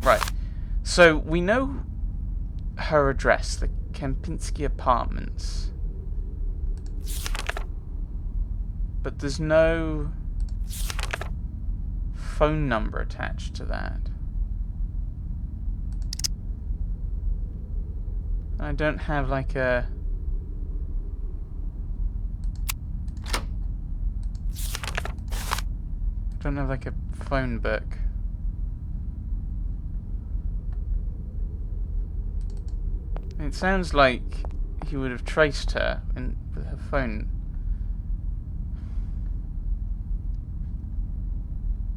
Right. So we know her address, the Kempinski Apartments. But there's no phone number attached to that. I don't have like a... I don't have like a phone book. It sounds like he would have traced her with her phone.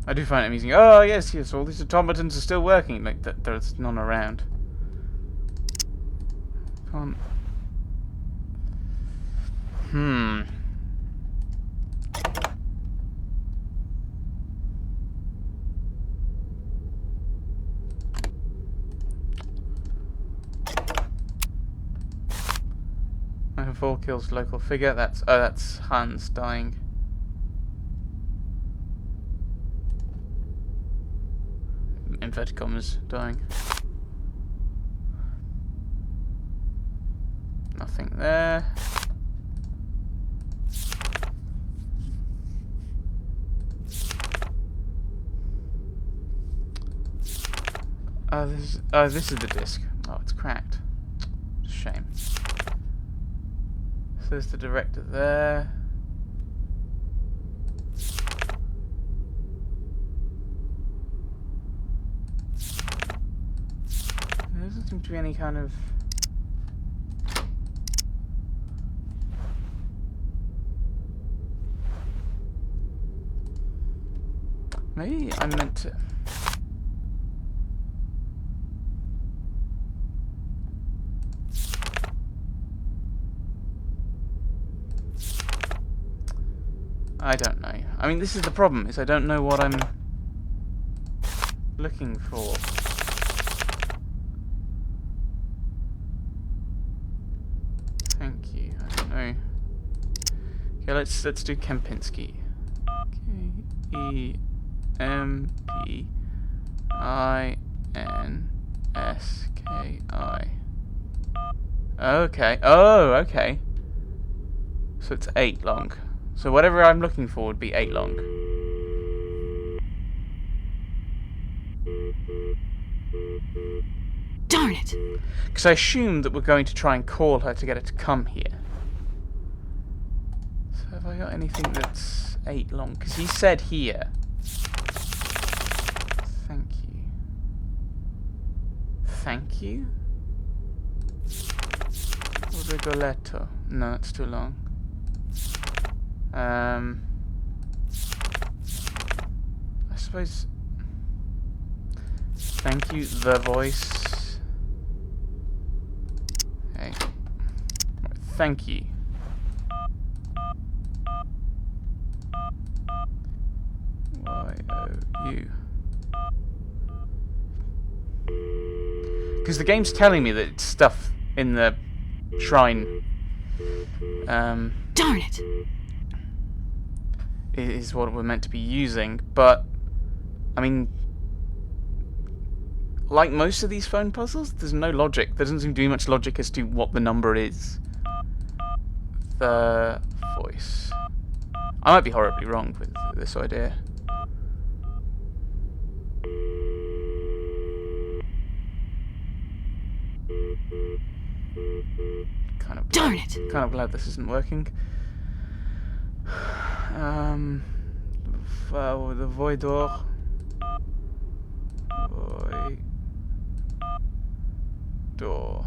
I do find it amusing. Oh yes, all these automatons are still working. Like there's none around. Can't. I have 4 kills local figure. That's Hans dying. Inverted commas dying. Nothing there. This is the disc. Oh, it's cracked. Shame. So there's the director there. There doesn't seem to be any kind of... Maybe I meant to... I don't know. I mean, this is the problem, is I don't know what I'm looking for. Thank you. I don't know. Okay, let's do Kempinski. Kempinski. Okay. Oh, okay. So it's 8 long. So whatever I'm looking for would be 8 long. Darn it! Because I assume that we're going to try and call her to get her to come here. So have I got anything that's 8 long? Because he said here. Thank you. Thank you? Rigoletto. No, it's too long. I suppose... Thank you, the voice. Hey. Thank you. Y-O-U. Because the game's telling me that it's stuff in the shrine. Darn it! Is what we're meant to be using, but I mean, like most of these phone puzzles, there's no logic. There doesn't seem to be much logic as to what the number is. The voice. I might be horribly wrong with this idea. Darn it! Kind of glad this isn't working. The voidor. Voidor.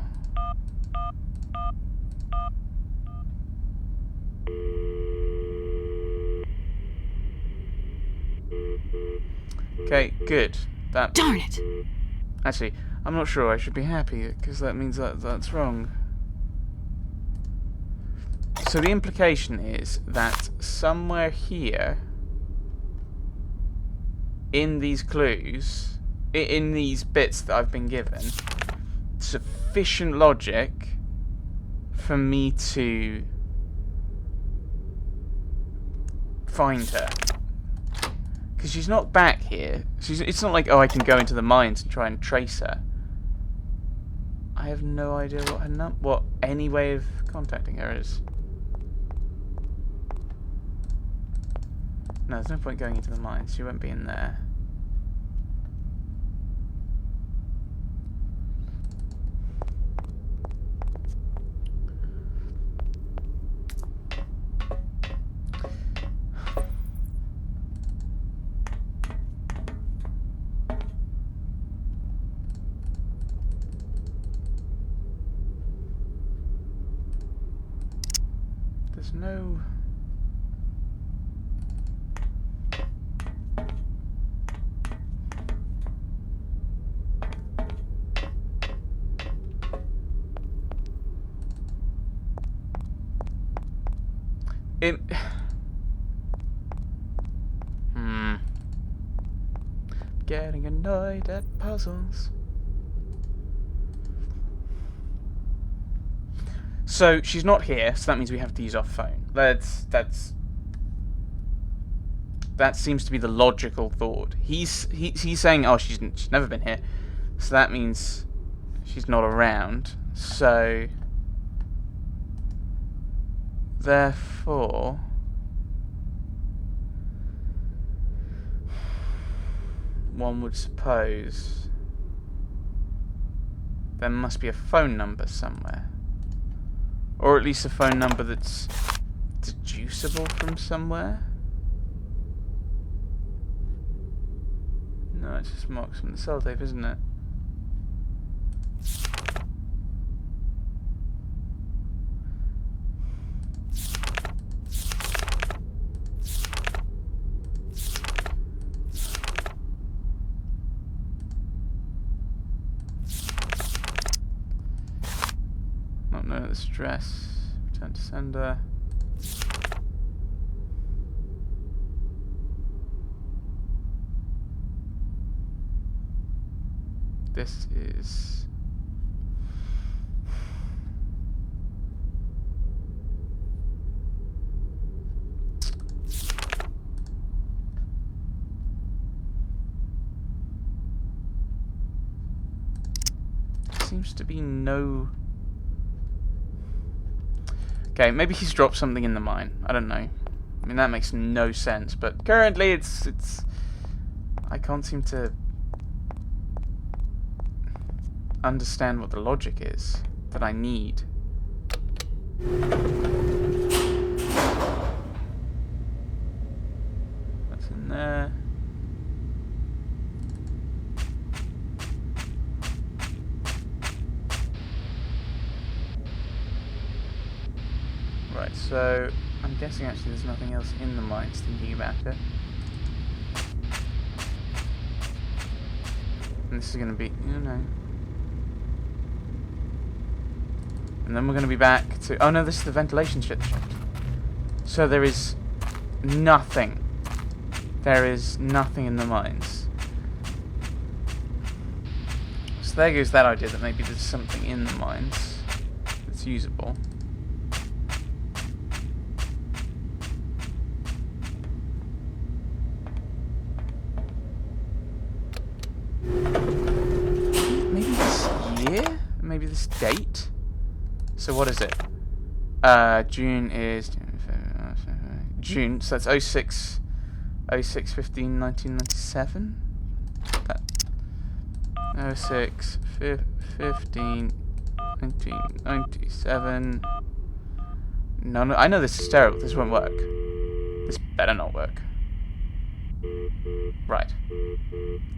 Okay, good. That. Darn it! Actually, I'm not sure I should be happy, because that means that's wrong. So the implication is that somewhere here, in these clues, in these bits that I've been given, sufficient logic for me to find her. Because she's not back here. It's not like, oh, I can go into the mines and try and trace her. I have no idea what any way of contacting her is. No, there's no point going into the mines. She won't be in there. There's no... Getting annoyed at puzzles. So she's not here, so that means we have to use our phone. That seems to be the logical thought. He's saying, oh, she's never been here, so that means she's not around. So therefore, one would suppose there must be a phone number somewhere. Or at least a phone number that's deducible from somewhere. No, it's just marks from the cell tape, isn't it? Not know the stress. Return to sender. This is... seems to be no... Okay, maybe he's dropped something in the mine. I don't know. I mean, that makes no sense, but currently it's... I can't seem to understand what the logic is that I need. That's in there. Right, so I'm guessing actually there's nothing else in the mines, thinking about it. And this is going to be, you know. And then we're going to be back to... Oh no, this is the ventilation shit. So there is nothing. There is nothing in the mines. So there goes that idea that maybe there's something in the mines that's usable. Maybe this year? Maybe this date? So what is it? June is... June, so that's 06... 06/15, 1997? 06, 15, 1997... No, I know this is terrible. This won't work. This better not work. Right.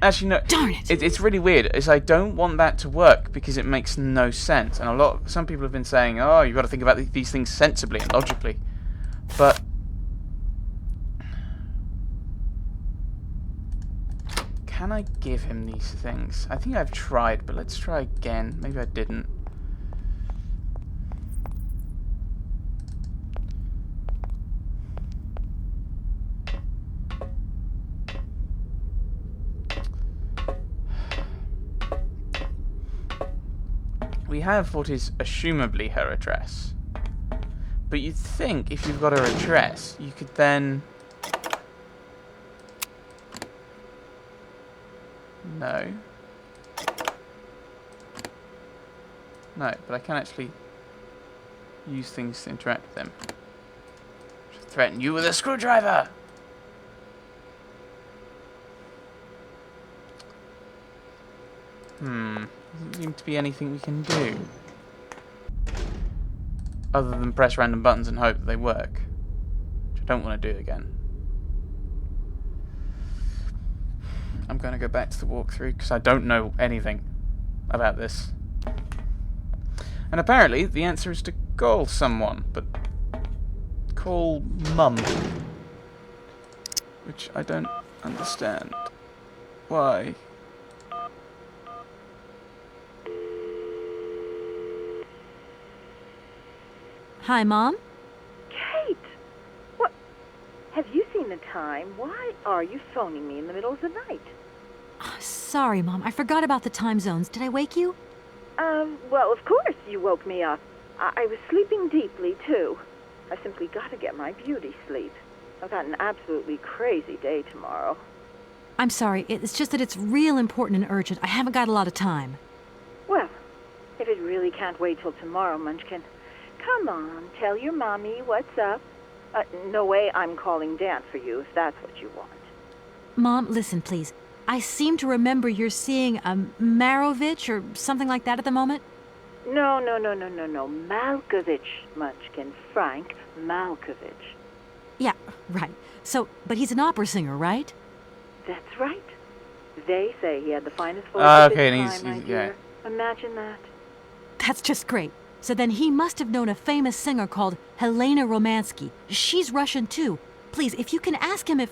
Actually, no. Darn it! It's really weird. Is I don't want that to work because it makes no sense. And some people have been saying, oh, you've got to think about these things sensibly and logically. But can I give him these things? I think I've tried, but let's try again. Maybe I didn't. We have what is assumably her address. But you'd think if you've got her address, you could then No. No, but I can actually use things to interact with them. Threaten you with a screwdriver! Doesn't seem to be anything we can do. Other than press random buttons and hope that they work. Which I don't want to do again. I'm going to go back to the walkthrough because I don't know anything about this. And apparently the answer is to call someone, but call Mum. Which I don't understand. Why? Hi, Mom. Kate! What? Have you seen the time? Why are you phoning me in the middle of the night? Sorry, Mom. I forgot about the time zones. Did I wake you? Well, of course you woke me up. I was sleeping deeply, too. I simply got to get my beauty sleep. I've got an absolutely crazy day tomorrow. I'm sorry. It's just that it's real important and urgent. I haven't got a lot of time. Well, if it really can't wait till tomorrow, Munchkin, come on, tell your mommy what's up. No way I'm calling Dan for you if that's what you want. Mom, listen, please. I seem to remember you're seeing a Marovich or something like that at the moment. No. Malkovich, Munchkin. Frank Malkovich. Yeah, right. So, but he's an opera singer, right? That's right. They say he had the finest voice of okay, his and time, my he's dear. Imagine that. That's just great. So then he must have known a famous singer called Helena Romansky. She's Russian, too. Please, if you can ask him if...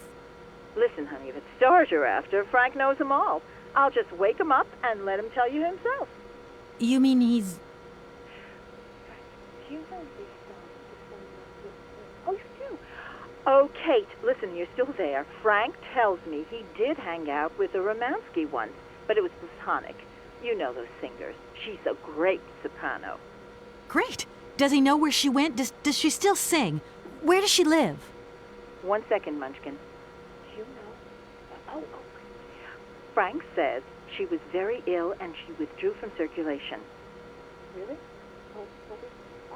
Listen, honey, if it's stars you're after, Frank knows them all. I'll just wake him up and let him tell you himself. You mean he's... Do you know these songs? Oh, you do? Oh, Kate, listen, you're still there. Frank tells me he did hang out with a Romansky once, but it was platonic. You know those singers. She's a great soprano. Great. Does he know where she went? Does she still sing? Where does she live? 1 second, Munchkin. Do you know? Oh. Frank says she was very ill and she withdrew from circulation. Really?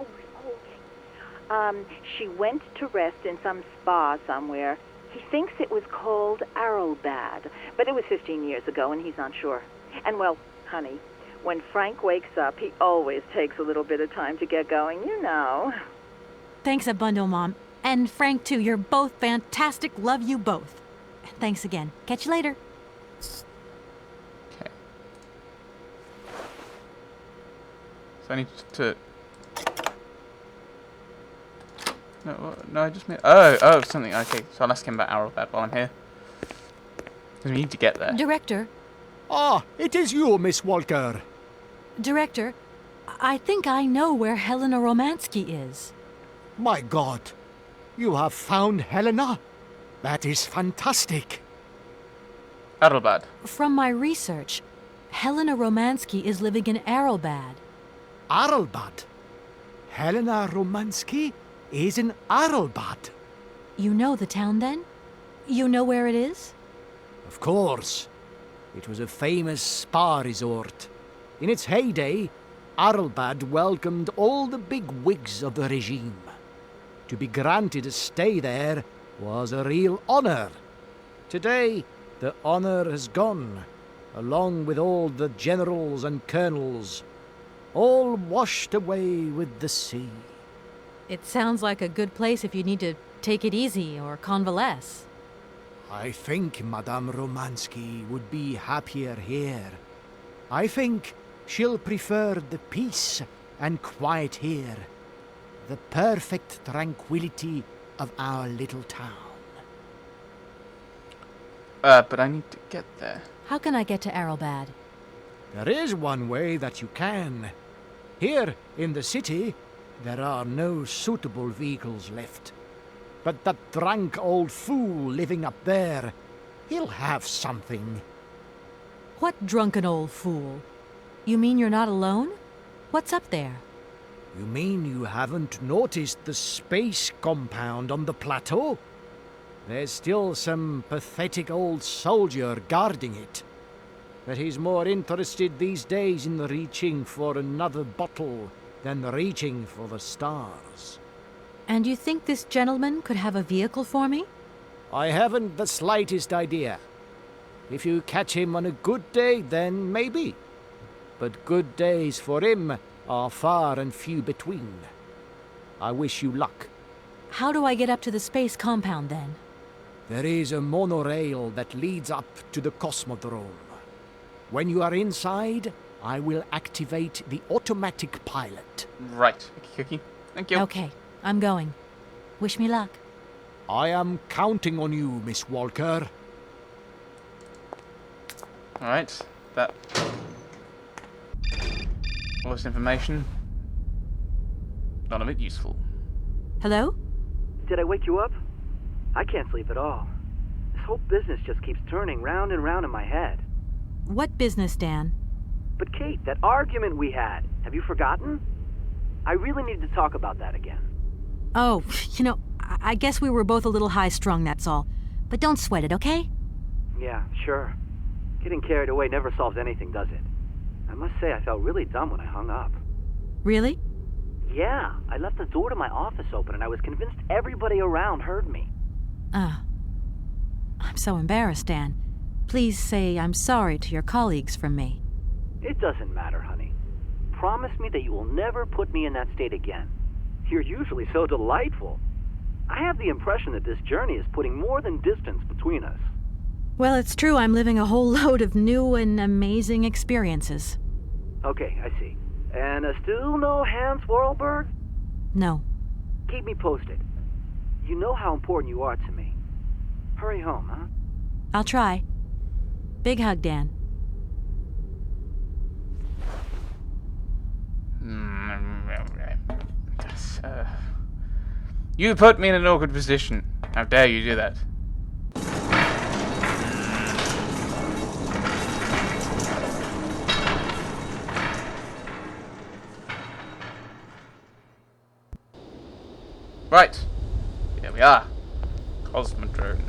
Okay. She went to rest in some spa somewhere. He thinks it was called Arlbad, but it was 15 years ago and he's not sure. And well, honey, when Frank wakes up, he always takes a little bit of time to get going, you know. Thanks a bundle, Mom. And Frank, too. You're both fantastic. Love you both. Thanks again. Catch you later. Okay. So I need to... No, I just made... Oh, something. Okay, so I'll ask him about Arrowbad while I'm here. Because we need to get there. Director. Ah, it is you, Miss Walker. Director, I think I know where Helena Romansky is. My God, you have found Helena? That is fantastic. Arrowbad. From my research, Helena Romansky is living in Arrowbad. Arlbad. Helena Romansky is in Arlbad. You know the town, then? You know where it is? Of course. It was a famous spa resort. In its heyday, Arlbad welcomed all the big wigs of the regime. To be granted a stay there was a real honor. Today, the honor has gone, along with all the generals and colonels, all washed away with the sea. It sounds like a good place if you need to take it easy or convalesce. I think Madame Romansky would be happier here. I think she'll prefer the peace and quiet here, the perfect tranquility of our little town. But I need to get there. How can I get to Arrowbad? There is one way that you can. Here in the city, there are no suitable vehicles left. But that drunk old fool living up there, he'll have something. What drunken old fool? You mean you're not alone? What's up there? You mean you haven't noticed the space compound on the plateau? There's still some pathetic old soldier guarding it. that he's more interested these days in reaching for another bottle than reaching for the stars. And you think this gentleman could have a vehicle for me? I haven't the slightest idea. If you catch him on a good day, then maybe. But good days for him are far and few between. I wish you luck. How do I get up to the space compound then? There is a monorail that leads up to the Cosmodrome. When you are inside, I will activate the automatic pilot. Right. Okay. Thank you. Okay, I'm going. Wish me luck. I am counting on you, Miss Walker. Alright. That... all this information. None of it useful. Hello? Did I wake you up? I can't sleep at all. This whole business just keeps turning round and round in my head. What business, Dan? But Kate, that argument we had, have you forgotten? I really need to talk about that again. Oh, I guess we were both a little high-strung, that's all. But don't sweat it, okay? Yeah, sure. Getting carried away never solves anything, does it? I must say I felt really dumb when I hung up. Really? Yeah, I left the door to my office open and I was convinced everybody around heard me. I'm so embarrassed, Dan. Please say I'm sorry to your colleagues from me. It doesn't matter, honey. Promise me that you will never put me in that state again. You're usually so delightful. I have the impression that this journey is putting more than distance between us. Well, it's true I'm living a whole load of new and amazing experiences. Okay, I see. And still no Hans Vorarlberg? No. Keep me posted. You know how important you are to me. Hurry home, huh? I'll try. Big hug, Dan. You put me in an awkward position. How dare you do that? Right. Here we are. Cosmodrome.